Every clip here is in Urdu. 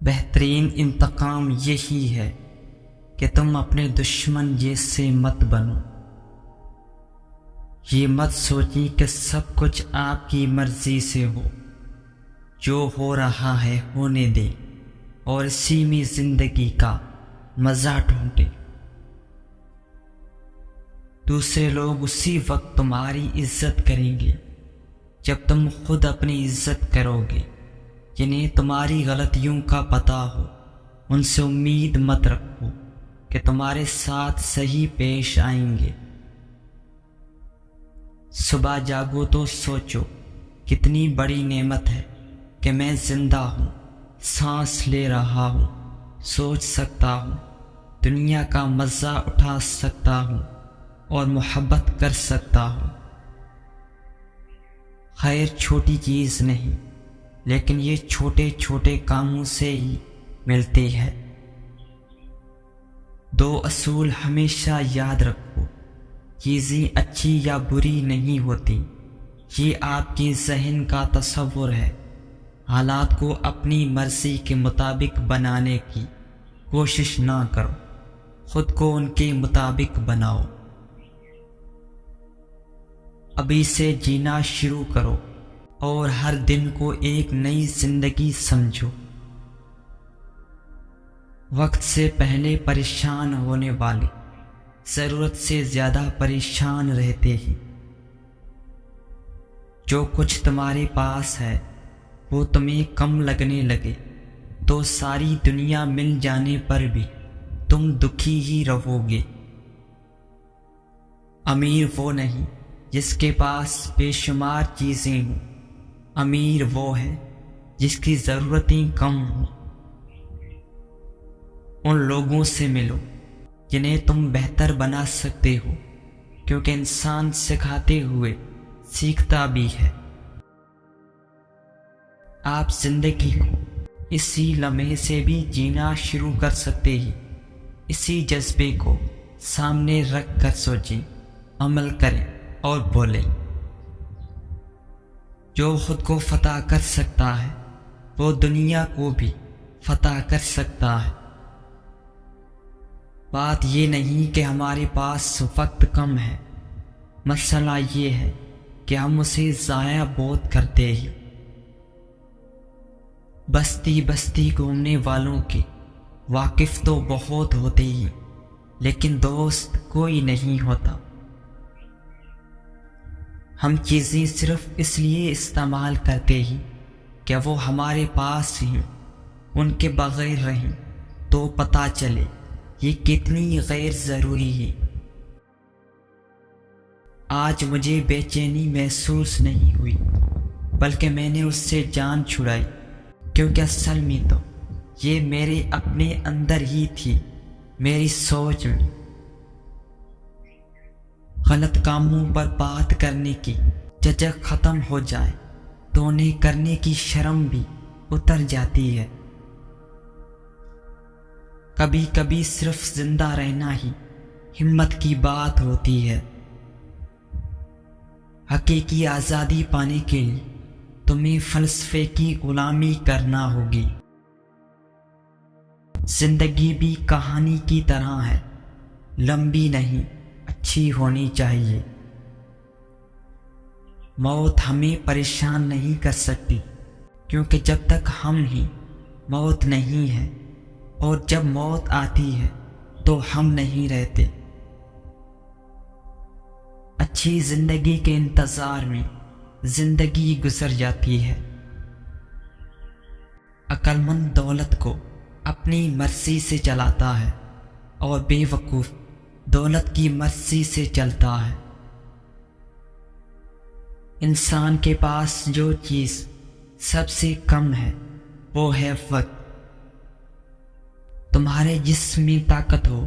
بہترین انتقام یہی ہے کہ تم اپنے دشمن جیسے مت بنو۔ یہ مت سوچی کہ سب کچھ آپ کی مرضی سے ہو، جو ہو رہا ہے ہونے دے اور اسی میں زندگی کا مزہ ڈھونڈے۔ دوسرے لوگ اسی وقت تمہاری عزت کریں گے جب تم خود اپنی عزت کرو گے۔ جنہیں تمہاری غلطیوں کا پتہ ہو ان سے امید مت رکھو کہ تمہارے ساتھ صحیح پیش آئیں گے۔ صبح جاگو تو سوچو کتنی بڑی نعمت ہے کہ میں زندہ ہوں، سانس لے رہا ہوں، سوچ سکتا ہوں، دنیا کا مزہ اٹھا سکتا ہوں اور محبت کر سکتا ہوں۔ خیر چھوٹی چیز نہیں، لیکن یہ چھوٹے چھوٹے کاموں سے ہی ملتی ہے۔ دو اصول ہمیشہ یاد رکھو، چیزیں اچھی یا بری نہیں ہوتی، یہ آپ کے ذہن کا تصور ہے۔ حالات کو اپنی مرضی کے مطابق بنانے کی کوشش نہ کرو، خود کو ان کے مطابق بناؤ۔ ابھی سے جینا شروع کرو اور ہر دن کو ایک نئی زندگی سمجھو۔ وقت سے پہلے پریشان ہونے والے ضرورت سے زیادہ پریشان رہتے ہیں۔ جو کچھ تمہارے پاس ہے وہ تمہیں کم لگنے لگے تو ساری دنیا مل جانے پر بھی تم دکھی ہی رہو گے۔ امیر وہ نہیں جس کے پاس بے شمار چیزیں ہوں، امیر وہ ہے جس کی ضرورتیں کم ہوں۔ ان لوگوں سے ملو جنہیں تم بہتر بنا سکتے ہو، کیونکہ انسان سکھاتے ہوئے سیکھتا بھی ہے۔ آپ زندگی کو اسی لمحے سے بھی جینا شروع کر سکتے ہیں۔ اسی جذبے کو سامنے رکھ کر سوچیں، عمل کریں اور بولیں۔ جو خود کو فتح کر سکتا ہے وہ دنیا کو بھی فتح کر سکتا ہے۔ بات یہ نہیں کہ ہمارے پاس وقت کم ہے، مسئلہ یہ ہے کہ ہم اسے ضائع بہت کرتے ہیں۔ بستی بستی گھومنے والوں کے واقف تو بہت ہوتے ہیں، لیکن دوست کوئی نہیں ہوتا۔ ہم چیزیں صرف اس لیے استعمال کرتے ہیں کہ وہ ہمارے پاس ہیں، ان کے بغیر رہیں تو پتہ چلے یہ کتنی غیر ضروری ہے۔ آج مجھے بے چینی محسوس نہیں ہوئی، بلکہ میں نے اس سے جان چھڑائی، کیونکہ اصل میں تو یہ میرے اپنے اندر ہی تھی، میری سوچ میں۔ غلط کاموں پر بات کرنے کی جھجک ختم ہو جائے تو انہیں کرنے کی شرم بھی اتر جاتی ہے۔ کبھی کبھی صرف زندہ رہنا ہی ہمت کی بات ہوتی ہے۔ حقیقی آزادی پانے کے لیے تمہیں فلسفے کی غلامی کرنا ہوگی۔ زندگی بھی کہانی کی طرح ہے، لمبی نہیں، اچھی ہونی چاہیے۔ موت ہمیں پریشان نہیں کر سکتی، کیونکہ جب تک ہم ہیں موت نہیں ہے، اور جب موت آتی ہے تو ہم نہیں رہتے۔ اچھی زندگی کے انتظار میں زندگی گزر جاتی ہے۔ عقل مند دولت کو اپنی مرضی سے چلاتا ہے اور بے وقوف دولت کی مرضی سے چلتا ہے۔ انسان کے پاس جو چیز سب سے کم ہے وہ ہے وقت۔ تمہارے جسم میں طاقت ہو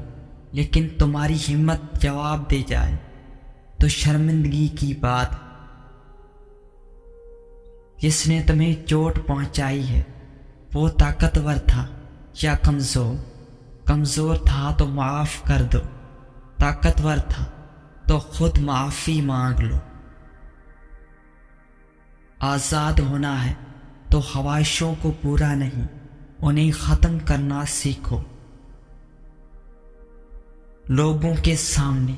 لیکن تمہاری ہمت جواب دے جائے تو شرمندگی کی بات۔ جس نے تمہیں چوٹ پہنچائی ہے وہ طاقتور تھا یا کمزور؟ کمزور تھا تو معاف کر دو، طاقتور تھا تو خود معافی مانگ لو۔ آزاد ہونا ہے تو خواہشوں کو پورا نہیں انہیں ختم کرنا سیکھو۔ لوگوں کے سامنے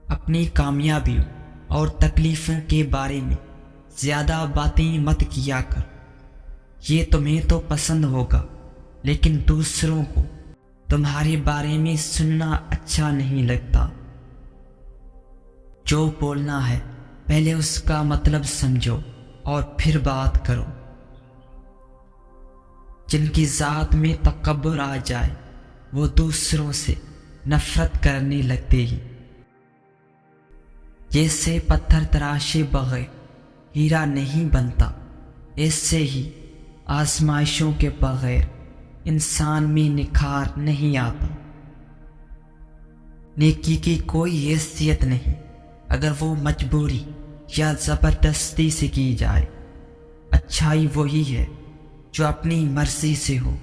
اپنی کامیابیوں اور تکلیفوں کے بارے میں زیادہ باتیں مت کیا کر۔ یہ تمہیں تو پسند ہوگا لیکن دوسروں کو تمہارے بارے میں سننا اچھا نہیں لگتا۔ جو بولنا ہے پہلے اس کا مطلب سمجھو اور پھر بات کرو۔ جن کی ذات میں تکبر آ جائے وہ دوسروں سے نفرت کرنے لگتے ہی۔ جیسے پتھر تراشے بغیر ہیرا نہیں بنتا، اس سے ہی آزمائشوں کے بغیر انسان میں نکھار نہیں آتا۔ نیکی کی کوئی حیثیت نہیں اگر وہ مجبوری یا زبردستی سے کی جائے۔ اچھائی وہی ہے جو اپنی مرضی سے ہو۔